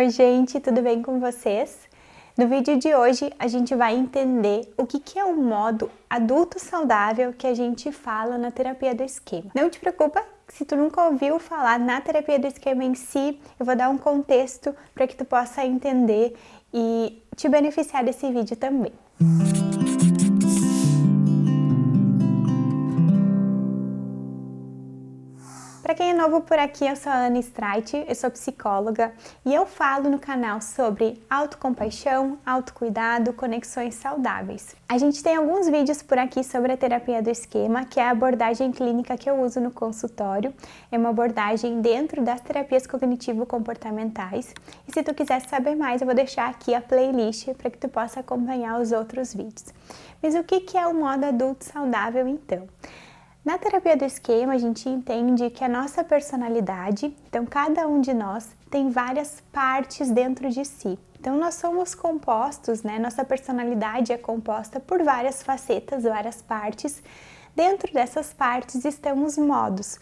Oi gente, tudo bem com vocês? No vídeo de hoje a gente vai entender o que é o modo adulto saudável que a gente fala na terapia do esquema. Não te preocupa, se tu nunca ouviu falar na terapia do esquema em si, eu vou dar um contexto para que tu possa entender e te beneficiar desse vídeo também. Para quem é novo por aqui, eu sou a Ana Streit, eu sou psicóloga e eu falo no canal sobre autocompaixão, autocuidado, conexões saudáveis. A gente tem alguns vídeos por aqui sobre a terapia do esquema, que é a abordagem clínica que eu uso no consultório. É uma abordagem dentro das terapias cognitivo-comportamentais. E se tu quiser saber mais, eu vou deixar aqui a playlist para que tu possa acompanhar os outros vídeos. Mas o que é o modo adulto saudável então? Na terapia do esquema, a gente entende que a nossa personalidade, então cada um de nós tem várias partes dentro de si. Então nós somos compostos, Nossa personalidade é composta por várias facetas, várias partes. Dentro dessas partes estão os modos.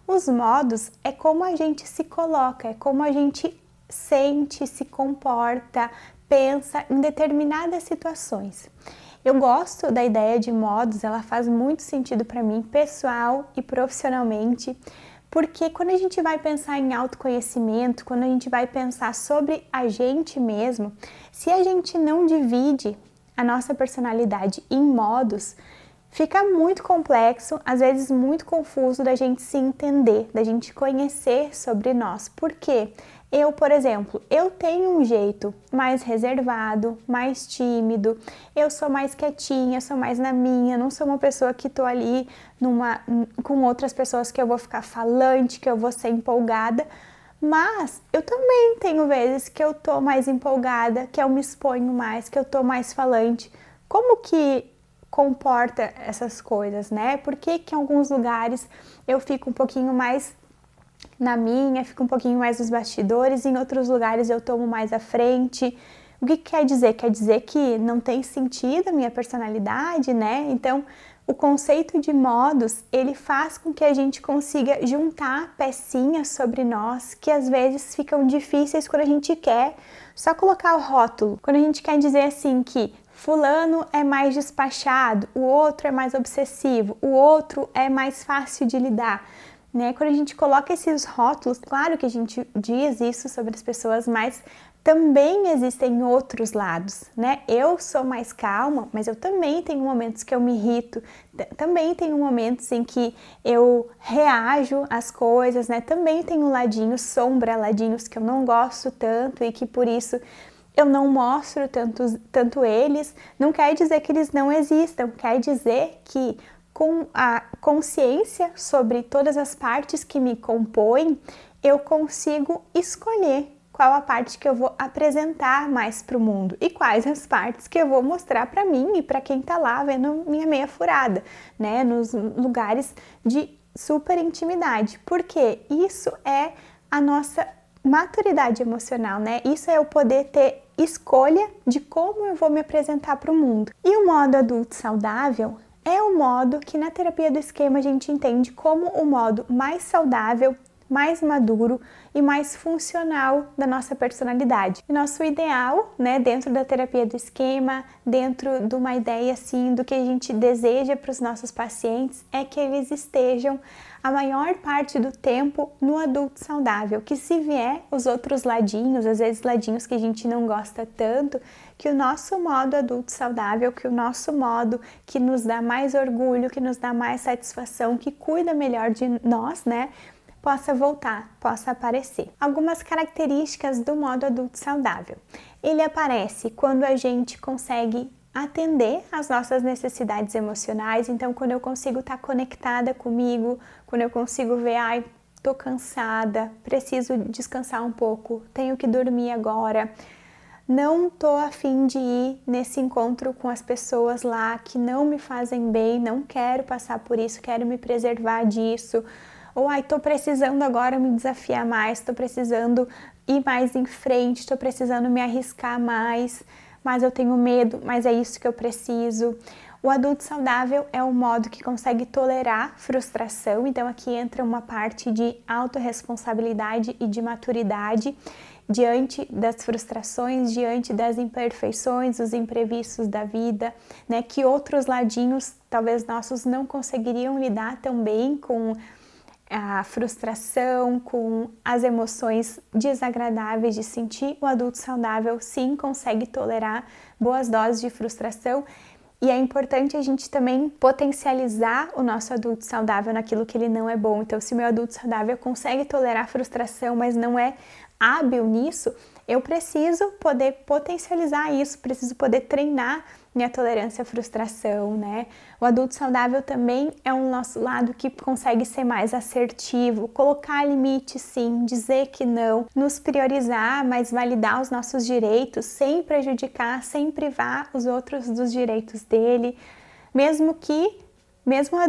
Os modos é como a gente se coloca, é como a gente sente, se comporta, pensa em determinadas situações. Eu gosto da ideia de modos, ela faz muito sentido para mim, pessoal e profissionalmente, porque quando a gente vai pensar em autoconhecimento, quando a gente vai pensar sobre a gente mesmo, se a gente não divide a nossa personalidade em modos, fica muito complexo, às vezes muito confuso da gente se entender, da gente conhecer sobre nós. Por quê? Eu, por exemplo, eu tenho um jeito mais reservado, mais tímido, eu sou mais quietinha, sou mais na minha, não sou uma pessoa que tô ali com outras pessoas que eu vou ficar falante, que eu vou ser empolgada, mas eu também tenho vezes que eu tô mais empolgada, que eu me exponho mais, que eu tô mais falante. Como que comporta essas coisas, Por que em alguns lugares eu fico um pouquinho mais na minha, fico um pouquinho mais nos bastidores, em outros lugares eu tomo mais à frente. O que quer dizer? Quer dizer que não tem sentido a minha personalidade, Então, o conceito de modos, ele faz com que a gente consiga juntar pecinhas sobre nós que às vezes ficam difíceis quando a gente quer só colocar o rótulo. Quando a gente quer dizer assim que fulano é mais despachado, o outro é mais obsessivo, o outro é mais fácil de lidar. Quando a gente coloca esses rótulos, claro que a gente diz isso sobre as pessoas, mas também existem outros lados, Eu sou mais calma, mas eu também tenho momentos que eu me irrito, também tenho momentos em que eu reajo às coisas, Também tenho ladinhos sombra, ladinhos que eu não gosto tanto e que por isso eu não mostro tanto eles. Não quer dizer que eles não existam, quer dizer que com a consciência sobre todas as partes que me compõem, eu consigo escolher qual a parte que eu vou apresentar mais para o mundo e quais as partes que eu vou mostrar para mim e para quem tá lá vendo minha meia furada, Nos lugares de super intimidade, porque isso é a nossa maturidade emocional, Isso é eu poder ter escolha de como eu vou me apresentar para o mundo. E o modo adulto saudável é o modo que na terapia do esquema a gente entende como o modo mais saudável, mais maduro e mais funcional da nossa personalidade. E nosso ideal, dentro da terapia do esquema, dentro de uma ideia assim do que a gente deseja para os nossos pacientes, é que eles estejam a maior parte do tempo no adulto saudável, que se vier os outros ladinhos, às vezes ladinhos que a gente não gosta tanto, que o nosso modo adulto saudável, que o nosso modo que nos dá mais orgulho, que nos dá mais satisfação, que cuida melhor de nós, possa voltar, possa aparecer. Algumas características do modo adulto saudável. Ele aparece quando a gente consegue atender às nossas necessidades emocionais, então quando eu consigo estar conectada comigo, quando eu consigo ver, tô cansada, preciso descansar um pouco, tenho que dormir agora, não tô a fim de ir nesse encontro com as pessoas lá que não me fazem bem, não quero passar por isso, quero me preservar disso, ou tô precisando agora me desafiar mais, tô precisando ir mais em frente, tô precisando me arriscar mais, mas eu tenho medo, mas é isso que eu preciso. O adulto saudável é um modo que consegue tolerar frustração, então aqui entra uma parte de autorresponsabilidade e de maturidade. diante das frustrações, diante das imperfeições, os imprevistos da vida, né? Que outros ladinhos, talvez nossos, não conseguiriam lidar tão bem com a frustração, com as emoções desagradáveis de sentir. O adulto saudável sim consegue tolerar boas doses de frustração. E é importante a gente também potencializar o nosso adulto saudável naquilo que ele não é bom. Então, se o meu adulto saudável consegue tolerar frustração, mas não é hábil nisso, eu preciso poder potencializar isso, preciso poder treinar minha tolerância à frustração, né? O adulto saudável também é um nosso lado que consegue ser mais assertivo, colocar limites sim, dizer que não, nos priorizar, mas validar os nossos direitos sem prejudicar, sem privar os outros dos direitos dele, mesmo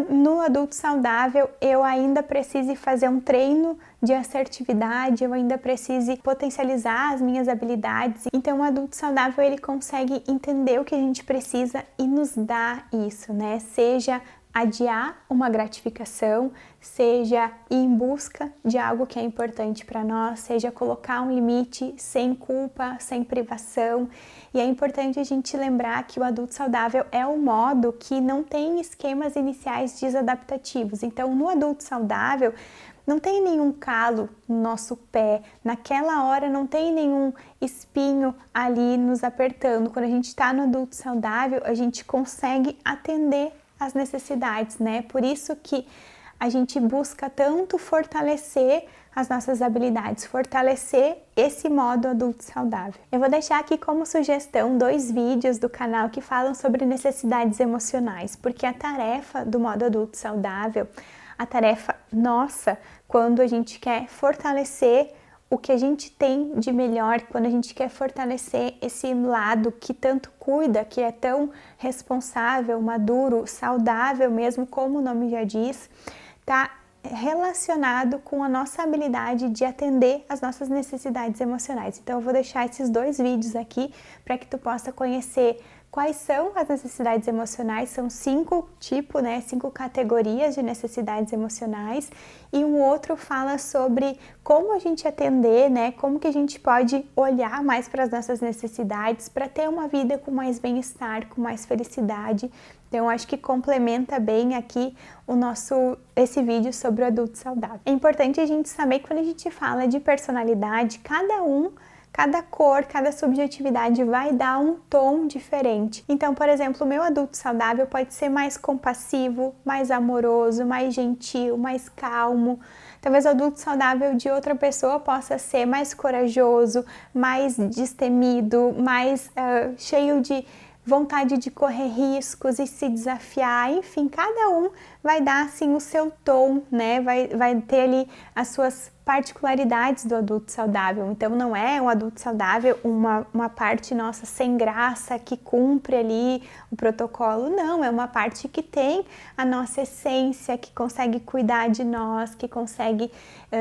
no adulto saudável, eu ainda precise fazer um treino de assertividade, eu ainda precise potencializar as minhas habilidades. Então, o adulto saudável, ele consegue entender o que a gente precisa e nos dá isso, né? Seja adiar uma gratificação, seja ir em busca de algo que é importante para nós, seja colocar um limite sem culpa, sem privação. E é importante a gente lembrar que o adulto saudável é o modo que não tem esquemas iniciais desadaptativos. Então, no adulto saudável, não tem nenhum calo no nosso pé, naquela hora não tem nenhum espinho ali nos apertando. Quando a gente está no adulto saudável, a gente consegue atender as necessidades, né? Por isso que a gente busca tanto fortalecer as nossas habilidades, fortalecer esse modo adulto saudável. Eu vou deixar aqui como sugestão 2 vídeos do canal que falam sobre necessidades emocionais, porque a tarefa do modo adulto saudável, a tarefa nossa, quando a gente quer fortalecer o que a gente tem de melhor, quando a gente quer fortalecer esse lado que tanto cuida, que é tão responsável, maduro, saudável mesmo, como o nome já diz, tá relacionado com a nossa habilidade de atender as nossas necessidades emocionais. Então eu vou deixar esses 2 vídeos aqui para que tu possa conhecer quais são as necessidades emocionais. São 5 tipos, né? 5 categorias de necessidades emocionais, e um outro fala sobre como a gente atender, né? Como que a gente pode olhar mais para as nossas necessidades para ter uma vida com mais bem-estar, com mais felicidade. Então, eu acho que complementa bem aqui esse vídeo sobre o adulto saudável. É importante a gente saber que quando a gente fala de personalidade, cada cor, cada subjetividade vai dar um tom diferente. Então, por exemplo, o meu adulto saudável pode ser mais compassivo, mais amoroso, mais gentil, mais calmo. Talvez o adulto saudável de outra pessoa possa ser mais corajoso, mais destemido, mais cheio de vontade de correr riscos e se desafiar. Enfim, cada um vai dar assim o seu tom, né? Vai ter ali as suas particularidades do adulto saudável. Então não é um adulto saudável uma parte nossa sem graça que cumpre ali o protocolo, não, é uma parte que tem a nossa essência, que consegue cuidar de nós, que consegue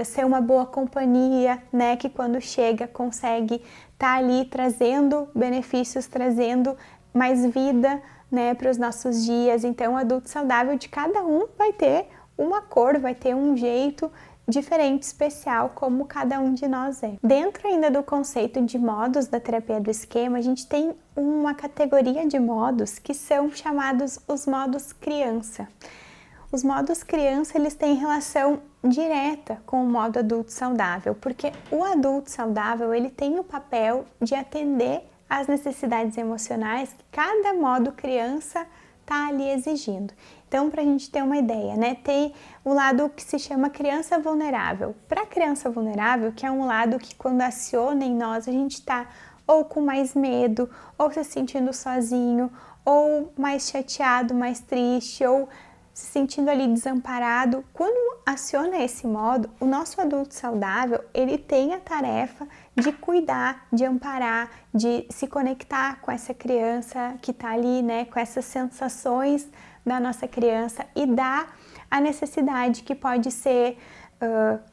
ser uma boa companhia, né? Que quando chega consegue estar ali trazendo benefícios, trazendo mais vida, né, para os nossos dias. Então, o adulto saudável de cada um vai ter uma cor, vai ter um jeito diferente, especial, como cada um de nós é. Dentro ainda do conceito de modos da terapia do esquema, a gente tem uma categoria de modos que são chamados os modos criança. Os modos criança, eles têm relação direta com o modo adulto saudável, porque o adulto saudável, ele tem o papel de atender as necessidades emocionais que cada modo criança está ali exigindo. Então, para a gente ter uma ideia, né, tem o lado que se chama criança vulnerável. Para a criança vulnerável, que é um lado que quando aciona em nós, a gente está ou com mais medo, ou se sentindo sozinho, ou mais chateado, mais triste, ou se sentindo ali desamparado. Quando aciona esse modo, o nosso adulto saudável, ele tem a tarefa de cuidar, de amparar, de se conectar com essa criança que está ali, né, com essas sensações da nossa criança e dar a necessidade que pode ser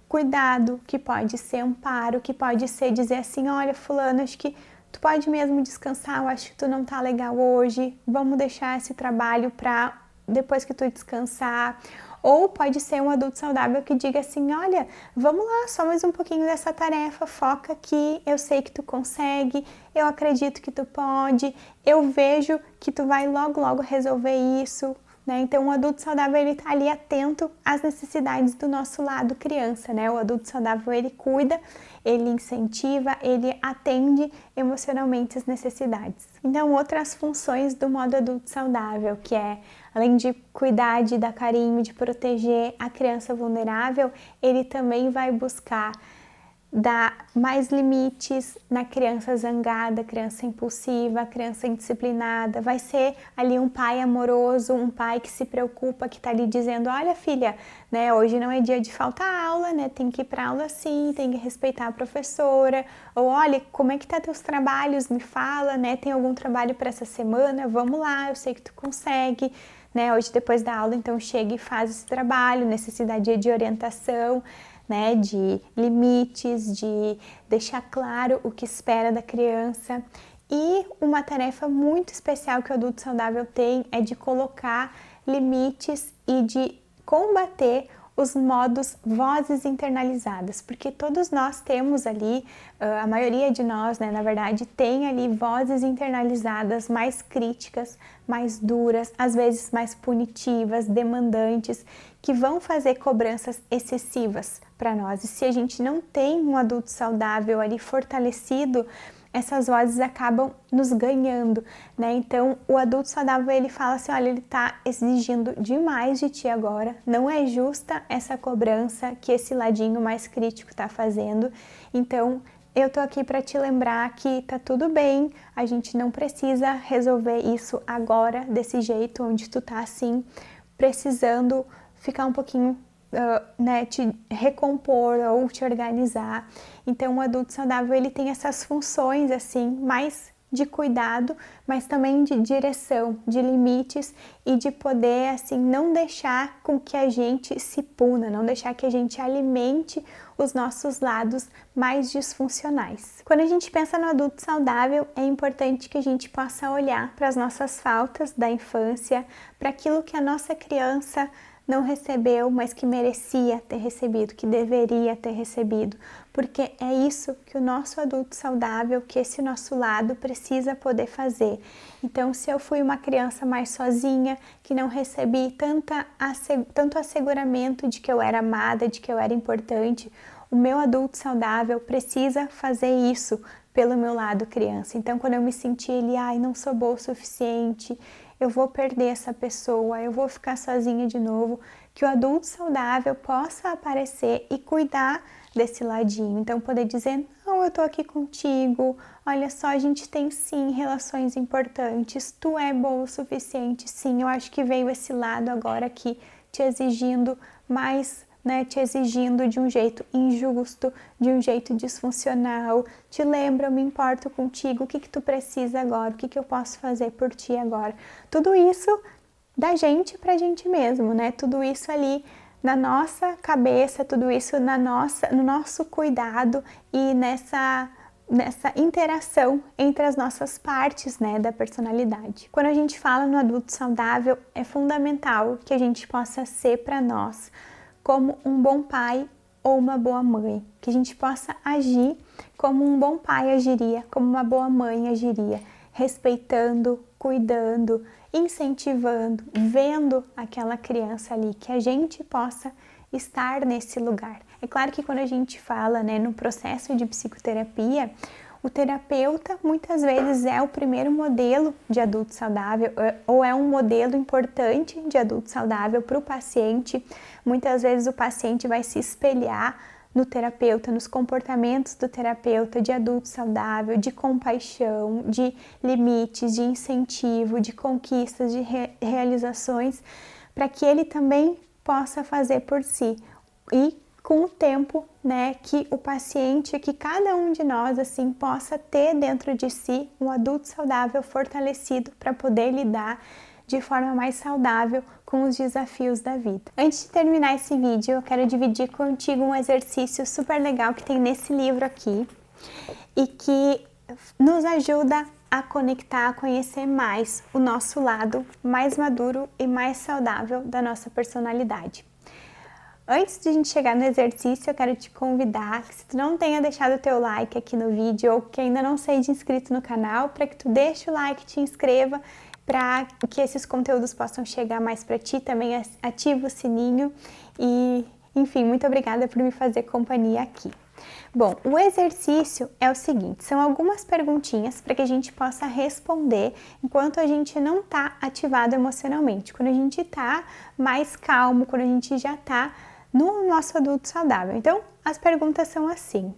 cuidado, que pode ser amparo, que pode ser dizer assim, olha fulano, acho que tu pode mesmo descansar, eu acho que tu não tá legal hoje, vamos deixar esse trabalho para depois que tu descansar, Ou pode ser um adulto saudável que diga assim, olha, vamos lá, só mais um pouquinho dessa tarefa, foca aqui, eu sei que tu consegue, eu acredito que tu pode, eu vejo que tu vai logo resolver isso, né? Então, o adulto saudável, ele tá ali atento às necessidades do nosso lado criança, né? O adulto saudável, ele cuida, ele incentiva, ele atende emocionalmente as necessidades. Então, outras funções do modo adulto saudável, que é, além de cuidar, de dar carinho, de proteger a criança vulnerável, ele também vai buscar dar mais limites na criança zangada, criança impulsiva, criança indisciplinada. Vai ser ali um pai amoroso, um pai que se preocupa, que tá ali dizendo, olha filha, né, hoje não é dia de faltar aula, né, tem que ir pra aula sim, tem que respeitar a professora, ou olha, como é que tá teus trabalhos, me fala, né, tem algum trabalho para essa semana, vamos lá, eu sei que tu consegue, né, hoje depois da aula, então chega e faz esse trabalho, necessidade de orientação, né, de limites, de deixar claro o que espera da criança. E uma tarefa muito especial que o adulto saudável tem é de colocar limites e de combater os modos vozes internalizadas, porque todos nós temos ali, a maioria de nós, né, na verdade, tem ali vozes internalizadas mais críticas, mais duras, às vezes mais punitivas, demandantes, que vão fazer cobranças excessivas para nós. E se a gente não tem um adulto saudável ali fortalecido, essas vozes acabam nos ganhando, né? Então, o adulto saudável, ele fala assim, olha, ele tá exigindo demais de ti agora, não é justa essa cobrança que esse ladinho mais crítico tá fazendo, então eu tô aqui para te lembrar que tá tudo bem, a gente não precisa resolver isso agora, desse jeito, onde tu tá assim, precisando ficar um pouquinho, né, te recompor ou te organizar. Então, o adulto saudável, ele tem essas funções, assim, mais de cuidado, mas também de direção, de limites e de poder, assim, não deixar com que a gente se puna, não deixar que a gente alimente os nossos lados mais disfuncionais. Quando a gente pensa no adulto saudável, é importante que a gente possa olhar para as nossas faltas da infância, para aquilo que a nossa criança não recebeu, mas que merecia ter recebido, que deveria ter recebido, porque é isso que o nosso adulto saudável, que esse nosso lado precisa poder fazer. Então, se eu fui uma criança mais sozinha, que não recebi tanto asseguramento de que eu era amada, de que eu era importante, o meu adulto saudável precisa fazer isso pelo meu lado criança. Então, quando eu me senti ali, ai, não sou boa o suficiente, eu vou perder essa pessoa, eu vou ficar sozinha de novo, que o adulto saudável possa aparecer e cuidar desse ladinho. Então, poder dizer, não, eu tô aqui contigo, olha só, a gente tem sim relações importantes, tu é boa o suficiente, sim, eu acho que veio esse lado agora aqui te exigindo mais, né, te exigindo de um jeito injusto, de um jeito disfuncional, te lembra, eu me importo contigo, o que que tu precisa agora, o que que eu posso fazer por ti agora. Tudo isso da gente pra gente mesmo, né, tudo isso ali na nossa cabeça, tudo isso no nosso cuidado e nessa interação entre as nossas partes, né, da personalidade. Quando a gente fala no adulto saudável, é fundamental que a gente possa ser para nós como um bom pai ou uma boa mãe, que a gente possa agir como um bom pai agiria, como uma boa mãe agiria, respeitando, cuidando, incentivando, vendo aquela criança ali, que a gente possa estar nesse lugar. É claro que quando a gente fala, né, no processo de psicoterapia, o terapeuta muitas vezes é o primeiro modelo de adulto saudável ou é um modelo importante de adulto saudável para o paciente. Muitas vezes o paciente vai se espelhar no terapeuta, nos comportamentos do terapeuta de adulto saudável, de compaixão, de limites, de incentivo, de conquistas, de realizações, para que ele também possa fazer por si. E com o tempo, né, que o paciente, que cada um de nós, assim, possa ter dentro de si um adulto saudável fortalecido para poder lidar de forma mais saudável com os desafios da vida. Antes de terminar esse vídeo, eu quero dividir contigo um exercício super legal que tem nesse livro aqui e que nos ajuda a conectar, a conhecer mais o nosso lado mais maduro e mais saudável da nossa personalidade. Antes de a gente chegar no exercício, eu quero te convidar que se tu não tenha deixado o teu like aqui no vídeo ou que ainda não seja inscrito no canal, para que tu deixe o like, te inscreva, para que esses conteúdos possam chegar mais para ti, também ativa o sininho e, enfim, muito obrigada por me fazer companhia aqui. Bom, o exercício é o seguinte, são algumas perguntinhas para que a gente possa responder enquanto a gente não está ativado emocionalmente, quando a gente está mais calmo, quando a gente já está no nosso adulto saudável. Então, as perguntas são assim,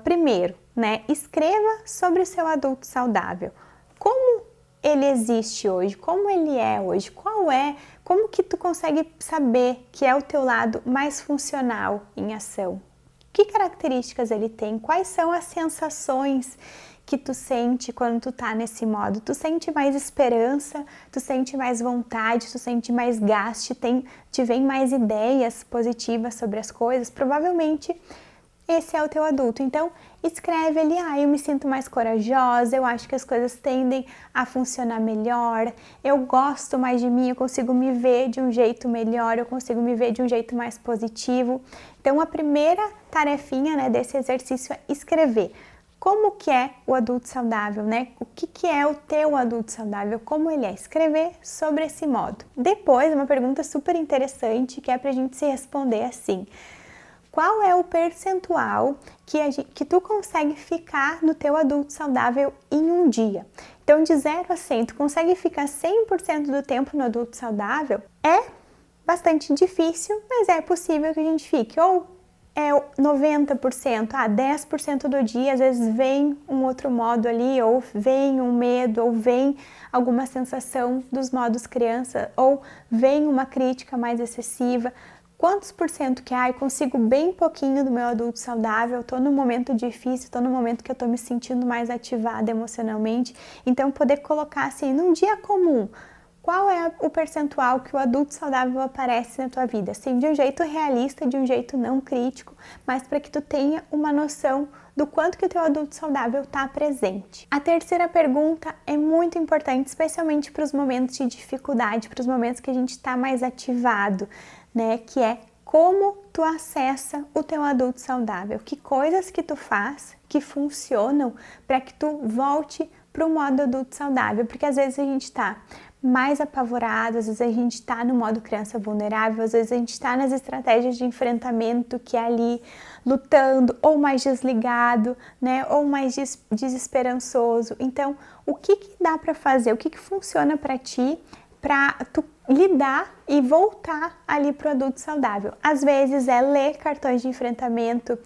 primeiro, né, escreva sobre o seu adulto saudável. Como ele existe hoje? Como ele é hoje? Como que tu consegue saber que é o teu lado mais funcional em ação? Que características ele tem? Quais são as sensações que tu sente quando tu tá nesse modo? Tu sente mais esperança? Tu sente mais vontade? Tu sente mais gasto? Te vem mais ideias positivas sobre as coisas? Provavelmente esse é o teu adulto. Então, escreve ali, eu me sinto mais corajosa, eu acho que as coisas tendem a funcionar melhor, eu gosto mais de mim, eu consigo me ver de um jeito melhor, eu consigo me ver de um jeito mais positivo. Então, a primeira tarefinha, né, desse exercício é escrever. Como que é o adulto saudável, né? O que é o teu adulto saudável? Como ele é? Escrever sobre esse modo. Depois, uma pergunta super interessante que é pra gente se responder assim. Qual é o percentual que tu consegue ficar no teu adulto saudável em um dia? Então, de 0 a 100, tu consegue ficar 100% do tempo no adulto saudável? É bastante difícil, mas é possível que a gente fique. Ou é 90%, 10% do dia, às vezes vem um outro modo ali, ou vem um medo, ou vem alguma sensação dos modos criança, ou vem uma crítica mais excessiva. Quantos por cento que eu consigo bem pouquinho do meu adulto saudável, eu tô num momento difícil, tô num momento que eu tô me sentindo mais ativada emocionalmente, então poder colocar assim, num dia comum, qual é o percentual que o adulto saudável aparece na tua vida? Assim, de um jeito realista, de um jeito não crítico, mas para que tu tenha uma noção do quanto que o teu adulto saudável está presente. A terceira pergunta é muito importante, especialmente para os momentos de dificuldade, para os momentos que a gente está mais ativado, né? Que é como tu acessa o teu adulto saudável, que coisas que tu faz que funcionam para que tu volte para o modo adulto saudável, porque às vezes a gente está mais apavorado, às vezes a gente está no modo criança vulnerável, às vezes a gente está nas estratégias de enfrentamento que é ali lutando, ou mais desligado, né, ou mais desesperançoso. Então, o que dá para fazer, o que funciona para ti, para tu lidar e voltar ali para o adulto saudável? Às vezes é ler cartões de enfrentamento,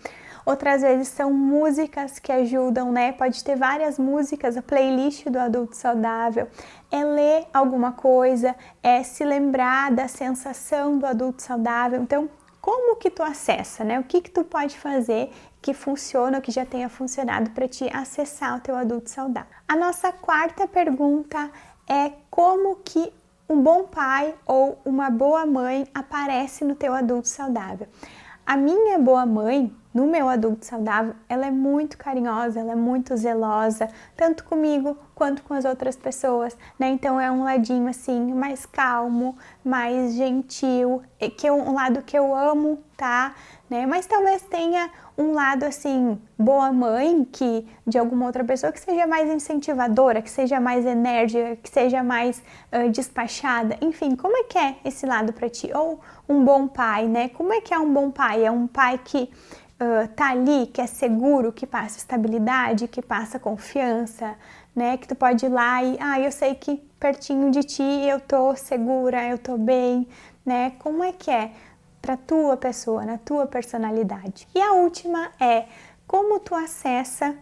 outras vezes são músicas que ajudam, né? Pode ter várias músicas, a playlist do adulto saudável. É ler alguma coisa, é se lembrar da sensação do adulto saudável. Então, como que tu acessa, né? O que tu pode fazer que funciona, ou que já tenha funcionado para ti acessar o teu adulto saudável? A nossa quarta pergunta é como que um bom pai ou uma boa mãe aparece no teu adulto saudável. A minha boa mãe, no meu adulto saudável, ela é muito carinhosa, ela é muito zelosa, tanto comigo quanto com as outras pessoas, né? Então é um ladinho assim, mais calmo, mais gentil, que é um lado que eu amo, tá? Né? Mas talvez tenha um lado assim, boa mãe, que de alguma outra pessoa que seja mais incentivadora, que seja mais enérgica, que seja mais despachada. Enfim, como é que é esse lado para ti? Ou um bom pai, né? Como é que é um bom pai? É um pai que tá ali, que é seguro, que passa estabilidade, que passa confiança, né? Que tu pode ir lá e, eu sei que pertinho de ti eu tô segura, eu tô bem, né? Como é que é para tua pessoa, na tua personalidade? E a última é como tu acessa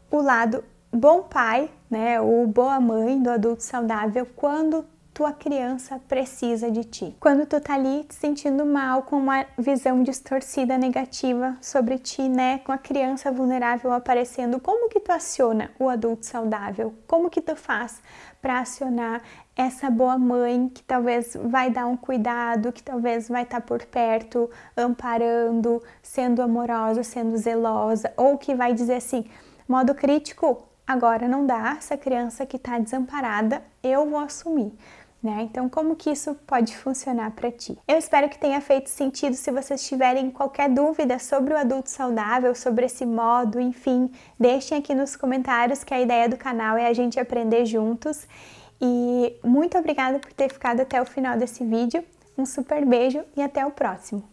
o lado bom pai, né? Ou boa mãe do adulto saudável quando tua criança precisa de ti. Quando tu tá ali te sentindo mal, com uma visão distorcida, negativa sobre ti, né? Com a criança vulnerável aparecendo, como que tu aciona o adulto saudável? Como que tu faz para acionar essa boa mãe que talvez vai dar um cuidado, que talvez vai estar por perto, amparando, sendo amorosa, sendo zelosa, ou que vai dizer assim, modo crítico, agora não dá, essa criança que está desamparada, eu vou assumir. né? Então, como que isso pode funcionar para ti? Eu espero que tenha feito sentido. Se vocês tiverem qualquer dúvida sobre o adulto saudável, sobre esse modo, enfim, deixem aqui nos comentários, que a ideia do canal é a gente aprender juntos. E muito obrigada por ter ficado até o final desse vídeo. Um super beijo e até o próximo!